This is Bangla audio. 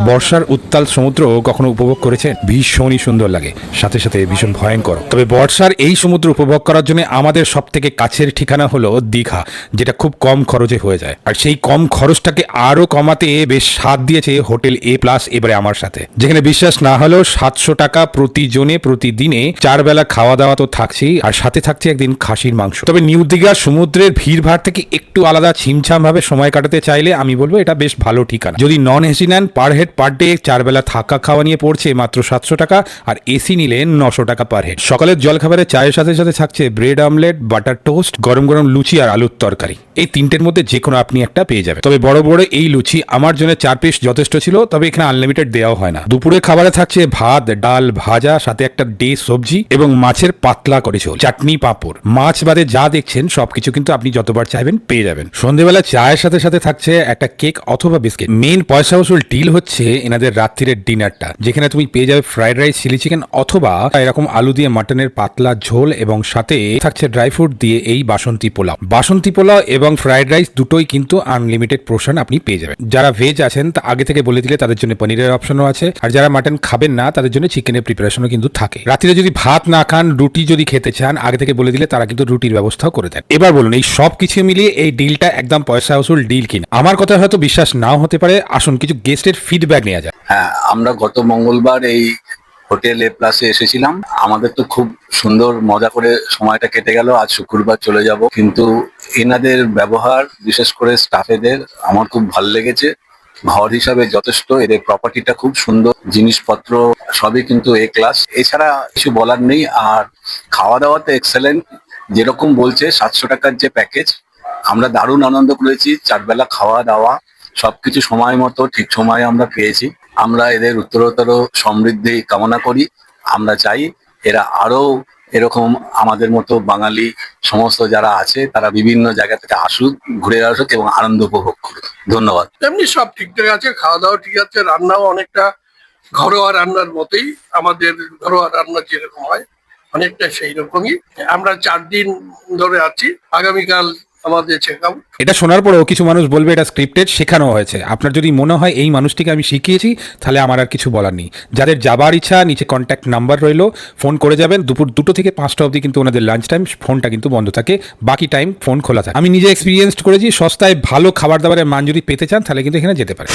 বর্ষার উত্তাল সমুদ্র কখনো উপভোগ করেছেন? ভীষণই সুন্দর লাগে, সাথে সাথে ভীষণ ভয়ঙ্কর। তবে বর্ষার এই সমুদ্র উপভোগ করার জন্য আমাদের সব থেকে কাছের ঠিকানা হলো দীঘা, যেটা খুব কম খরচে হয়ে যায়। আর সেই কম খরচটাকে আরো কমাতে বেশ সাথ দিয়েছে হোটেল এ প্লাস এবারে আমার সাথে, যেখানে বিশ্বাস না হলেও 700 টাকা প্রতিজনে প্রতিদিনে 4 বেলা খাওয়া দাওয়া তো থাকছেই, আর সাথে থাকছে একদিন খাসির মাংস। তবে নিউ দীঘা সমুদ্রের ভিড়ভাড় থেকে একটু আলাদা ছিমছাম ভাবে সময় কাটাতে চাইলে আমি বলবো এটা বেশ ভালো ঠিকানা। যদি নন এসি নেন, পার হেড পার ডে 4 বেলা থাকা খাওয়া নিয়ে পড়ছে মাত্র 700 টাকা, আর এসি নিলে 900 টাকা পার হেড। সকালের জলখাবারে চায়ের সাথে সাথে থাকছে ব্রেড আমলেট, বাটার টোস্ট, গরম গরম লুচি আর আলুর তরকারি। এই তিনটের মধ্যে যে কোনো আপনি একটা পেয়ে যাবেন। তবে বড় বড় এই লুচি আমার জন্য 4 পিস যথেষ্ট ছিল, তবে এখানে আনলিমিটেড দেওয়া হয় না। দুপুরে খাবারে থাকছে ভাত, ডাল, ভাজা, সাথে একটা ডে সবজি এবং মাছের পাতলা করে ঝোল, চাটনি, পাঁপড়। মাছ বাদে যা দেখছেন সবকিছু কিন্তু আপনি যতবার চাইবেন পেয়ে যাবেন। সন্ধ্যেবেলা চায়ের সাথে সাথে থাকছে একটা কেক অথবা বিস্কিট। মেন পয়সা বসুল ডিল হচ্ছে এনাদের রাত্রিরের ডিনারটা, যেখানে তুমি পেয়ে যাবে ফ্রাইড রাইস, চিলি চিকেন অথবা এরকম আলু দিয়ে মাটনের পাতলা ঝোল, এবং সাথে থাকছে ড্রাই ফ্রুট দিয়ে এই বাসন্তী পোলাও। বাসন্তী পোলাও এবং ফ্রাইড রাইস দুটোই কিন্তু আনলিমিটেড পোর্শন আপনি পেয়ে যাবেন। যারা ভেজ আছেন তা আগে থেকে বলে দিলে তাদের জন্য পনিরের অপশনও আছে, আর যারা মাটন খাবেন না তাদের জন্য চিকেনের প্রিপারেশনও কিন্তু থাকে। রাত্রিরে যদি ভাত না খান, রুটি যদি খেতে চান, আগে থেকে বলে দিলে তারা কিন্তু রুটির ব্যবস্থাও করে দেন। এবার বলুন, এই সব কিছু মিলিয়ে এই ডিলটা একদম পয়সা উসুল ডিল কিনা? আমার কথা হয়তো বিশ্বাস নাও হতে পারে, আসুন কিছু গেস্টের ফিডব্যাক নেওয়া যায়। হ্যাঁ, আমরা গত মঙ্গলবার এই হোটেল এ প্লাসে এসেছিলাম। আমাদের তো খুব সুন্দর মজা করে সময়টা কেটে গেল। আজ শুক্রবার চলে যাব, কিন্তু এনাদের ব্যবহার, বিশেষ করে স্টাফেদের, আমার খুব ভালো লেগেছে। ঘর হিসাবে যথেষ্ট, এদের প্রপার্টিটা খুব সুন্দর, জিনিসপত্র সবই কিন্তু এ ক্লাস। এছাড়া কিছু বলার নেই। আর খাওয়া দাওয়াতে এক্সেলেন্ট, যেরকম বলছে 700 টাকার যে প্যাকেজ, আমরা দারুণ আনন্দ করেছি। 4 বেলা খাওয়া দাওয়া সবকিছু সময় মতো ঠিক সময়ে আমরা পেয়েছি। আমরা এদের উত্তরোত্তর সমৃদ্ধি কামনা করি। আমরা চাই এরা আরো এরকম আমাদের মতো বাঙালি সমস্ত যারা আছে তারা বিভিন্ন জায়গা থেকে আসুক, ঘুরে আসুক এবং আনন্দ উপভোগ করুক। ধন্যবাদ। এমনি সব ঠিকঠাক আছে, খাওয়া দাওয়া ঠিক আছে, রান্নাও অনেকটা ঘরোয়া রান্নার মতোই, আমাদের ঘরোয়া রান্না যেরকম হয় অনেকটা সেই রকমই। আমরা 4 দিন ধরে আছি, আগামীকাল আমাদের চেক আউট। এটা শোনার পরেও কিছু মানুষ বলবে এটা স্ক্রিপ্টেড, শেখানো হয়েছে। আপনার যদি মনে হয় এই মানুষটিকে আমি শিখিয়েছি, তাহলে আমার আর কিছু বলার নেই। যাদের যাবার ইচ্ছা, নিচে কন্ট্যাক্ট নাম্বার রইলো, ফোন করে যাবেন। দুপুর 2টো থেকে 5টা অবধি কিন্তু ওনাদের লাঞ্চ টাইম, ফোনটা কিন্তু বন্ধ থাকে, বাকি টাইম ফোন খোলা থাকে। আমি নিজে এক্সপিরিয়েন্স করেছি, সস্তায় ভালো খাবার দাবারের মান যদি পেতে চান তাহলে কিন্তু এখানে যেতে পারেন।